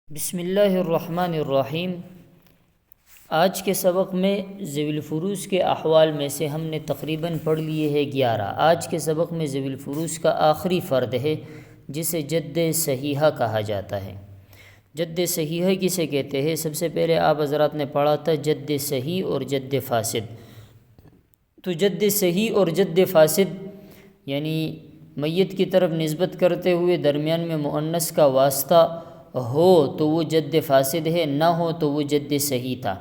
بسم اللہ الرحمن الرحیم۔ آج کے سبق میں ذوی الفروض کے احوال میں سے ہم نے تقریباً پڑھ لیے ہیں 11۔ آج کے سبق میں ذوی الفروض کا آخری فرد ہے جسے جد صحیحہ کہا جاتا ہے۔ جد صحیحہ کسے کہتے ہیں؟ سب سے پہلے آپ حضرات نے پڑھا تھا جد صحیح اور جد فاسد۔ تو جد صحیح اور جد فاسد یعنی میت کی طرف نسبت کرتے ہوئے درمیان میں مؤنث کا واسطہ ہو تو وہ جد فاسد ہے، نہ ہو تو وہ جد صحیح تھا۔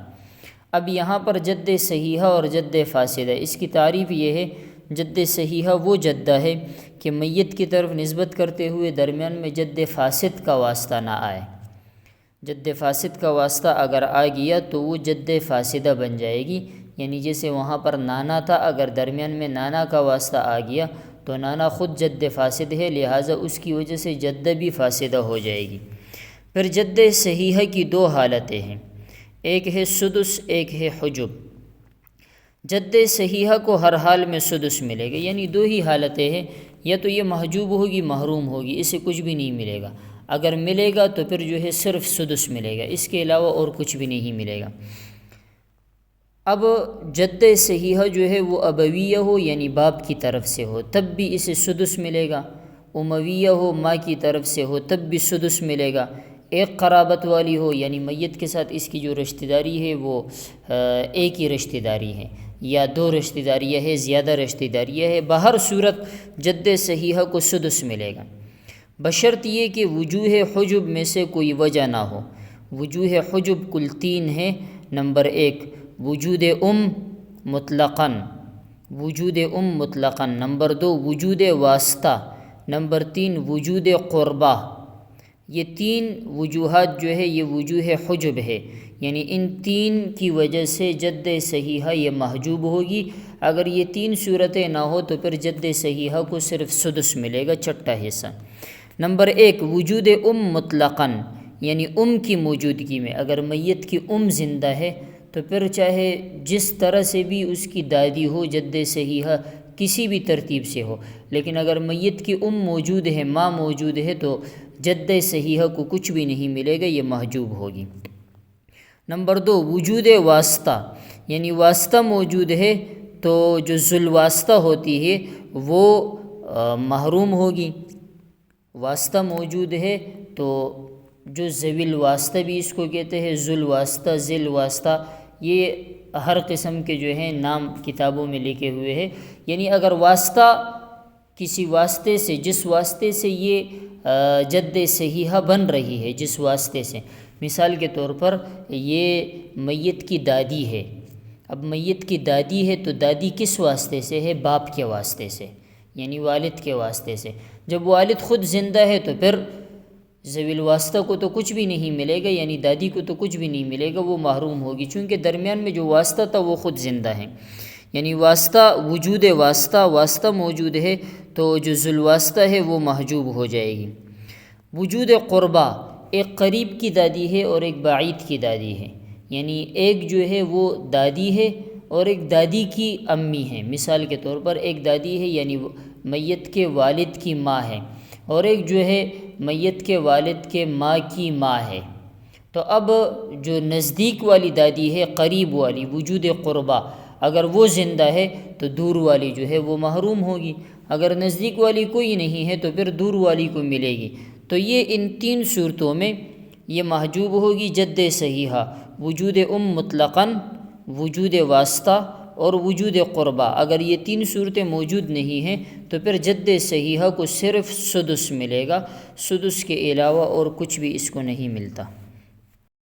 اب یہاں پر جد صحیحہ اور جد فاسد ہے۔ اس کی تعریف یہ ہے، جد صحیحہ وہ جدہ ہے کہ میت کی طرف نسبت کرتے ہوئے درمیان میں جد فاسد کا واسطہ نہ آئے۔ جد فاسد کا واسطہ اگر آ گیا تو وہ جد فاسدہ بن جائے گی، یعنی جیسے وہاں پر نانا تھا، اگر درمیان میں نانا کا واسطہ آ گیا تو نانا خود جد فاسد ہے، لہٰذا اس کی وجہ سے جدہ بھی فاسدہ ہو جائے گی۔ پھر جد صحیحہ کی دو حالتیں ہیں، ایک ہے سدس، ایک ہے حجب۔ جد صحیحہ کو ہر حال میں سدس ملے گا، یعنی دو ہی حالتیں ہیں، یا تو یہ محجوب ہوگی، محروم ہوگی، اسے کچھ بھی نہیں ملے گا۔ اگر ملے گا تو پھر جو ہے صرف سدس ملے گا، اس کے علاوہ اور کچھ بھی نہیں ملے گا۔ اب جد صحیحہ جو ہے وہ ابویہ ہو یعنی باپ کی طرف سے ہو تب بھی اسے سدس ملے گا، امویہ ہو ماں کی طرف سے ہو تب بھی سدس ملے گا، ایک قرابت والی ہو یعنی میت کے ساتھ اس کی جو رشتہ داری ہے وہ ایک ہی رشتہ داری ہے، یا دو رشتہ داریاں ہے، زیادہ رشتہ داریاں ہے، بہر صورت جد صحیحہ کو سدس ملے گا، بشرط یہ کہ وجوہ حجب میں سے کوئی وجہ نہ ہو۔ وجوہ حجب کل 3 ہے۔ نمبر 1 وجود مطلقاً، وجود مطلقاً۔ نمبر 2 وجود واسطہ۔ نمبر 3 وجود قربہ۔ یہ 3 وجوہات جو ہے یہ وجوہ حجب ہے، یعنی ان 3 کی وجہ سے جد صحیحہ یہ محجوب ہوگی۔ اگر یہ 3 صورتیں نہ ہو تو پھر جد صحیحہ کو صرف سدس ملے گا، چھٹا حصہ۔ نمبر 1 وجود مطلقاً، یعنی کی موجودگی میں اگر میت کی زندہ ہے تو پھر چاہے جس طرح سے بھی اس کی دادی ہو، جد صحیحہ کسی بھی ترتیب سے ہو، لیکن اگر میت کی موجود ہے، ماں موجود ہے، تو جد صحیحہ کو کچھ بھی نہیں ملے گا، یہ محجوب ہوگی۔ نمبر 2 وجود واسطہ، یعنی واسطہ موجود ہے تو جو ذوالواسطہ ہوتی ہے وہ محروم ہوگی۔ واسطہ موجود ہے تو جو ذوی الواسطہ بھی اس کو کہتے ہیں، ذوالواسطہ، ذیل واسطہ، یہ ہر قسم کے جو ہیں نام کتابوں میں لکھے ہوئے ہیں، یعنی اگر واسطہ کسی واسطے سے، جس واسطے سے یہ جد صحیحہ بن رہی ہے، جس واسطے سے، مثال کے طور پر یہ میت کی دادی ہے۔ اب میت کی دادی ہے تو دادی کس واسطے سے ہے؟ باپ کے واسطے سے، یعنی والد کے واسطے سے۔ جب والد خود زندہ ہے تو پھر ذوی الواسطہ کو تو کچھ بھی نہیں ملے گا، یعنی دادی کو تو کچھ بھی نہیں ملے گا، وہ محروم ہوگی، چونکہ درمیان میں جو واسطہ تھا وہ خود زندہ ہے، یعنی واسطہ، وجود واسطہ موجود ہے تو جو ذوالواسطہ ہے وہ محجوب ہو جائے گی۔ وجود قربہ، ایک قریب کی دادی ہے اور ایک بعید کی دادی ہے، یعنی ایک جو ہے وہ دادی ہے اور ایک دادی کی امی ہے۔ مثال کے طور پر ایک دادی ہے یعنی میت کے والد کی ماں ہے، اور ایک جو ہے میت کے والد کے ماں کی ماں ہے۔ تو اب جو نزدیک والی دادی ہے، قریب والی، وجود قربہ، اگر وہ زندہ ہے تو دور والی جو ہے وہ محروم ہوگی، اگر نزدیک والی کوئی نہیں ہے تو پھر دور والی کو ملے گی۔ تو یہ ان 3 صورتوں میں یہ محجوب ہوگی جد صحیحہ، وجود مطلقاً، وجود واسطہ اور وجود قربہ۔ اگر یہ 3 صورتیں موجود نہیں ہیں تو پھر جد صحیحہ کو صرف سدس ملے گا، سدس کے علاوہ اور کچھ بھی اس کو نہیں ملتا۔